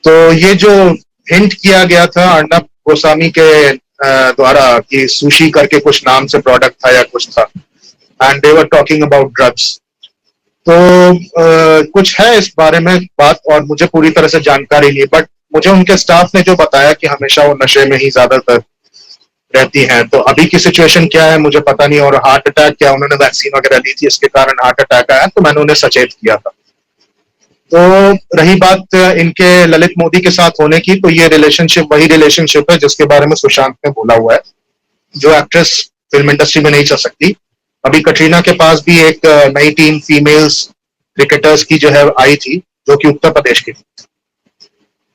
तो ये जो हिंट किया गया था अर्नब गोस्वामी के द्वारा कि सुशी करके कुछ नाम से प्रोडक्ट था या कुछ था, and they were talking about drugs. तो कुछ है इस बारे में बात, और मुझे पूरी तरह से जानकारी नहीं, बट मुझे उनके स्टाफ ने जो बताया कि हमेशा वो नशे में ही ज्यादातर रहती हैं। तो अभी की सिचुएशन क्या है मुझे पता नहीं, और हार्ट अटैक क्या उन्होंने वैक्सीन वगैरह ली थी इसके कारण हार्ट अटैक आया, तो मैंने उन्हें सचेत किया था। तो रही बात इनके ललित मोदी के साथ होने की, तो ये रिलेशनशिप वही रिलेशनशिप है जिसके बारे में सुशांत ने बोला हुआ है। जो एक्ट्रेस फिल्म इंडस्ट्री में नहीं चल सकती, अभी कटरीना के पास भी एक नई टीम फीमेल्स क्रिकेटर्स की जो है आई थी, जो कि उत्तर प्रदेश की थी।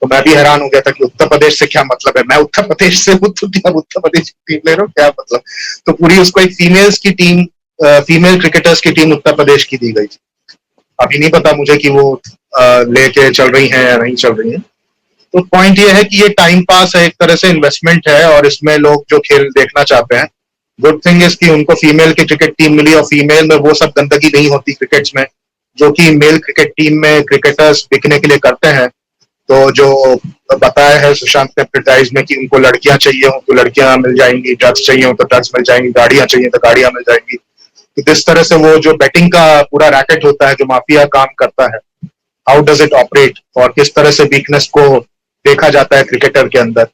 तो मैं भी हैरान हो गया था कि उत्तर प्रदेश से क्या मतलब है, मैं उत्तर प्रदेश से हूं तो क्या उत्तर प्रदेश की टीम ले रहा हूँ, क्या मतलब। तो पूरी उसको एक फीमेल्स की टीम, फीमेल क्रिकेटर्स की टीम उत्तर प्रदेश की दी गई थी। अभी नहीं पता मुझे कि वो लेके चल रही हैं या नहीं चल रही हैं। तो पॉइंट ये है कि ये टाइम पास है, एक तरह से इन्वेस्टमेंट है, और इसमें लोग जो खेल देखना चाहते हैं, गुड थिंग इज कि उनको फीमेल की क्रिकेट टीम मिली, और फीमेल में वो सब गंदगी नहीं होती क्रिकेट्स में जो कि मेल क्रिकेट टीम में क्रिकेटर्स बिकने के लिए करते हैं। तो जो बताया है सुशांत ने एडवर्टाइज में कि उनको लड़कियां चाहिए हो तो लड़कियां मिल जाएंगी, ड्रग्स चाहिए हो तो ड्रग्स मिल जाएंगी, गाड़ियां चाहिए तो गाड़ियां मिल जाएंगी। तो इस तरह से वो जो बेटिंग का पूरा रैकेट होता है, जो माफिया काम करता है, हाउ डज इट ऑपरेट, और किस तरह से वीकनेस को देखा जाता है क्रिकेटर के अंदर।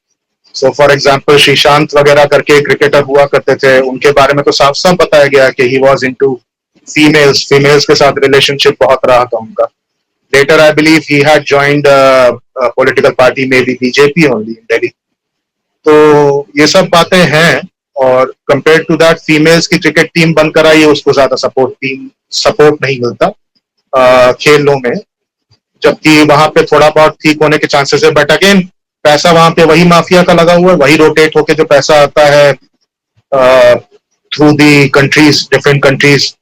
सो फॉर एग्जाम्पल श्रीशांत वगैरह करके क्रिकेटर हुआ करते थे, उनके बारे में तो साफ साफ बताया गया कि he was into females, females के साथ रिलेशनशिप बहुत रहा था उनका। Later, I believe he had joined a political party, maybe BJP only in Delhi. तो ये सब बातें हैं, और कंपेयर टू दैट फीमेल्स की क्रिकेट टीम बनकर आई है, उसको ज्यादा सपोर्ट नहीं मिलता खेलों में, जबकि वहां पे थोड़ा बहुत ठीक होने के चांसेस है। बट अगेन पैसा वहां पे वही माफिया का लगा हुआ है, वही रोटेट होके जो पैसा आता है through the countries, different countries,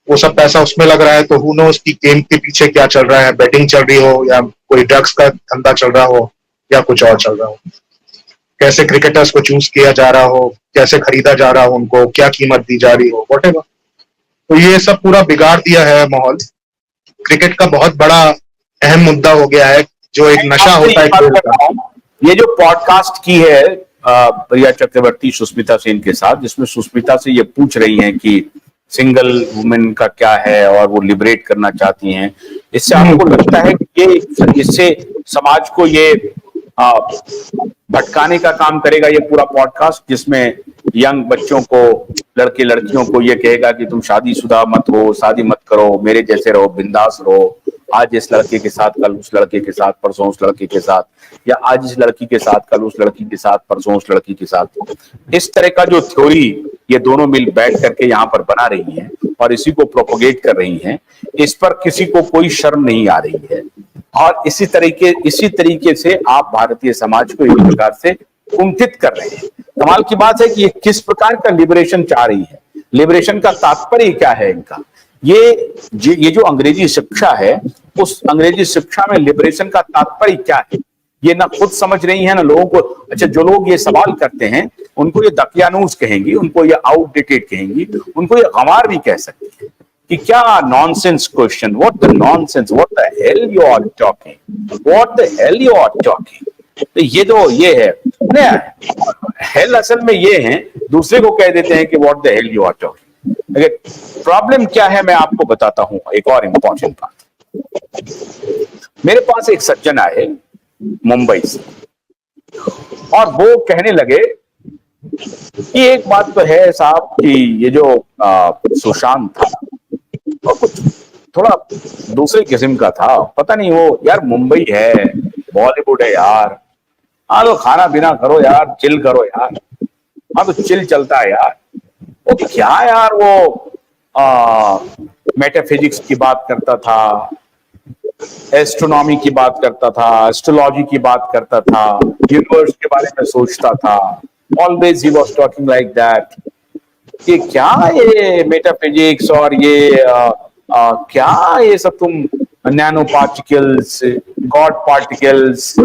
वो सब पैसा उसमें लग रहा है। तो हु नोस कि गेम के पीछे क्या चल रहा है, बेटिंग चल रही हो या कोई ड्रग्स का धंधा चल रहा हो या कुछ और चल रहा हो, कैसे क्रिकेटर्स को चूज किया जा रहा हो, कैसे खरीदा जा रहा हो, उनको क्या कीमत दी जा रही हो, व्हाटएवर। तो ये सब पूरा बिगाड़ दिया है माहौल। क्रिकेट का बहुत बड़ा अहम मुद्दा हो गया है, जो एक नशा होता है खेल का। ये जो पॉडकास्ट की है प्रिया चक्रवर्ती सुष्मिता सेन के साथ, जिसमें सुष्मिता से ये पूछ रही हैं कि सिंगल वुमेन का क्या है और वो लिबरेट करना चाहती हैं, इससे आपको लगता है कि ये इससे समाज को ये भटकाने का काम करेगा ये पूरा पॉडकास्ट, जिसमें यंग बच्चों को, लड़के लड़कियों को ये कहेगा कि तुम शादीशुदा मत हो, शादी मत करो, मेरे जैसे रहो, बिंदास रहो, आज इस लड़के के साथ कल उस लड़के के साथ परसों उस लड़के के साथ, या आज इस लड़की के साथ कल उस लड़की के साथ परसों उस लड़की के साथ। इस तरह का जो थ्योरी ये दोनों मिल बैठ करके यहाँ पर बना रही हैं और इसी को प्रोपोगेट कर रही हैं, इस पर किसी को कोई शर्म नहीं आ रही है। और इसी तरीके से आप भारतीय समाज को एक प्रकार से कुंठित कर रहे हैं। कमाल की बात है कि ये किस प्रकार का लिबरेशन चाह रही है, लिबरेशन का तात्पर्य क्या है इनका। ये जो अंग्रेजी शिक्षा है, उस अंग्रेजी शिक्षा में लिबरेशन का तात्पर्य क्या है, ये ना खुद समझ रही है ना लोगों को। अच्छा, जो लोग ये सवाल करते हैं उनको ये दकियानूस कहेंगी, उनको ये आउटडेटेड कहेंगी, उनको ये गंवार भी कह सकती है कि क्या nonsense question, what the nonsense, what the hell you are talking, what the hell you are talking. तो ये है हेल, असल में ये है, दूसरे को कह देते हैं कि what the hell you are talking. Problem क्या है मैं आपको बताता हूं, एक और इंपॉर्टेंट बात। मेरे पास एक सज्जन आए मुंबई से, और वो कहने लगे कि एक बात तो है साहब कि ये जो सुशांत था और कुछ थोड़ा दूसरे किस्म का था, पता नहीं वो यार मुंबई है, बॉलीवुड है यार, हाँ तो खाना पीना करो यार, चिल करो यार, हाँ तो चिल चलता है यार। वो क्या यार, वो मेटाफिजिक्स की बात करता था, एस्ट्रोनॉमी की बात करता था, एस्ट्रोलॉजी की बात करता था, यूनिवर्स के बारे में सोचता था, always he was talking like that. ये क्या, ये मेटाफिजिक्स और ये क्या ये सब तुम नैनो पार्टिकल्स, गॉड पार्टिकल्स,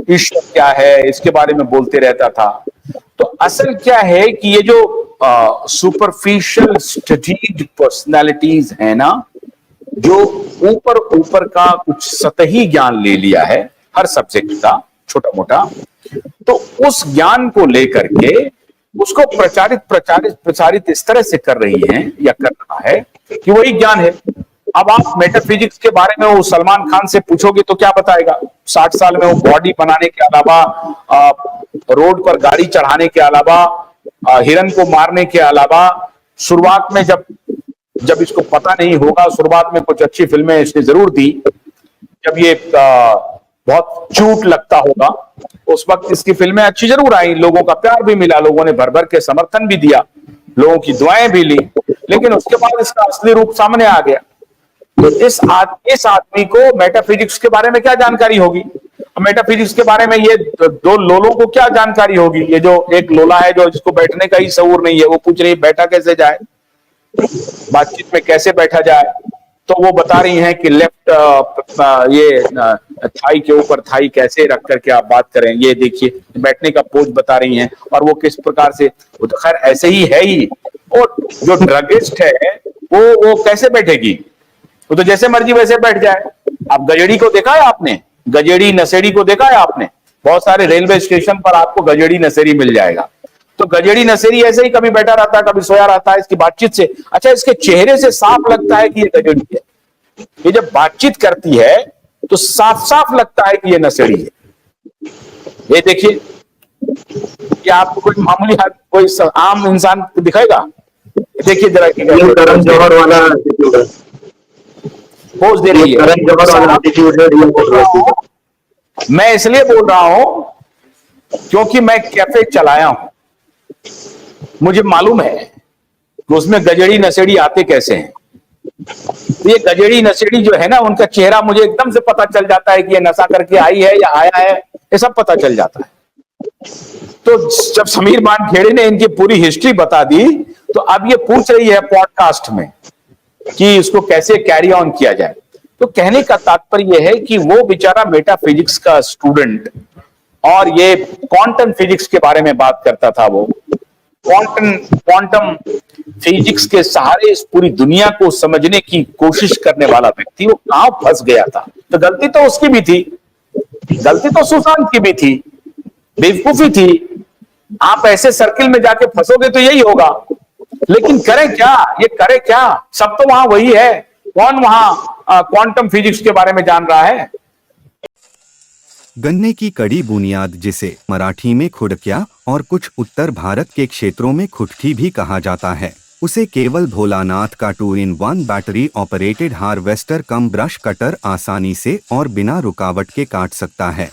ईश्वर क्या है, इसके बारे में बोलते रहता था। तो असल क्या है कि ये जो सुपरफिशियल स्ट्रेटेजिक पर्सनालिटीज है ना, जो ऊपर का कुछ सतही ज्ञान ले लिया है, हर सब्जेक्ट का छोटा मोटा, तो उस ज्ञान को लेकर के उसको प्रचारित इस तरह से कर रही हैं या कर रहा है कि वही ज्ञान है। अब आप मेटाफिजिक्स के बारे में वो सलमान खान से पूछोगे तो क्या बताएगा? 60 साल में वो बॉडी बनाने के अलावा, रोड पर गाड़ी चढ़ाने के अलावा, हिरन को मारने के अलावा, शुरुआत में जब इसको पता नहीं होगा, शुरुआत में कुछ अच्छी फिल्में इसने जरूर दी, जब ये बहुत चूट लगता होगा उस वक्त इसकी फिल्में अच्छी जरूर आई, लोगों का प्यार भी मिला, लोगों ने भर भर के समर्थन भी दिया, लोगों की दुआएं भी ली, लेकिन उसके बाद इसका असली रूप सामने आ गया। तो इस आदमी को मेटाफिजिक्स के बारे में क्या जानकारी होगी? मेटाफिजिक्स के बारे में ये दो लोलों को क्या जानकारी होगी? ये जो एक लोला है जो जिसको बैठने का ही शऊर नहीं है, वो पूछ रही है बैठा कैसे जाए, बातचीत में कैसे बैठा जाए, तो वो बता रही हैं कि लेफ्ट ये थाई के ऊपर थाई कैसे रख करके आप बात करें, ये देखिए बैठने का पोज बता रही हैं, और वो किस प्रकार से, वो तो खैर ऐसे ही है ही। और जो ड्रगिस्ट है वो कैसे बैठेगी? वो तो जैसे मर्जी वैसे बैठ जाए। अब गजेड़ी को देखा है आपने? गजेड़ी नशेड़ी को देखा है आपने? बहुत सारे रेलवे स्टेशन पर आपको गजेड़ी नशेड़ी मिल जाएगा। तो गजेड़ी नशेड़ी ऐसे ही कभी बैठा रहता है, कभी सोया रहता है, इसकी बातचीत से, अच्छा इसके चेहरे से साफ लगता है कि ये गजेड़ी है। ये जब बातचीत करती है तो साफ साफ लगता है कि ये नशेड़ी है। ये देखिए, ये आपको कोई मामूली कोई आम इंसान दिखाएगा? देखिए जरा करण जौहर वाला एटीट्यूड है, पोज दे रही है। करण जौहर वाला एटीट्यूड है। मैं इसलिए बोल रहा हूं क्योंकि मैं कैफे चलाया हूं, मुझे मालूम है कि उसमें गजेड़ी नशेड़ी आते कैसे हैं। ये गजेड़ी नशेड़ी जो है ना, उनका चेहरा मुझे एकदम से पता चल जाता है कि ये नशा करके आई है या आया है, ये सब पता चल जाता है। तो जब समीर मानखेड़े ने इनकी पूरी हिस्ट्री बता दी, तो अब ये पूछ रही है पॉडकास्ट में कि इसको कैसे कैरी ऑन किया जाए। तो कहने का तात्पर्य यह है कि वो बेचारा मेटाफिजिक्स का स्टूडेंट, और ये क्वांटम फिजिक्स के बारे में बात करता था, वो क्वांटम फिजिक्स के सहारे इस पूरी दुनिया को समझने की कोशिश करने वाला व्यक्ति, वो कहां फंस गया था। तो गलती तो उसकी भी थी, गलती तो सुशांत की भी थी, बेवकूफी थी। आप ऐसे सर्किल में जाके फंसोगे तो यही होगा। लेकिन करें क्या, ये करे क्या? सब तो वहां वही है, कौन वहां क्वांटम फिजिक्स के बारे में जान रहा है? गन्ने की कड़ी बुनियाद, जिसे मराठी में खुडक्या और कुछ उत्तर भारत के क्षेत्रों में खुटकी भी कहा जाता है, उसे केवल भोलानाथ का 2-in-1 बैटरी ऑपरेटेड हार्वेस्टर कम ब्रश कटर आसानी से और बिना रुकावट के काट सकता है।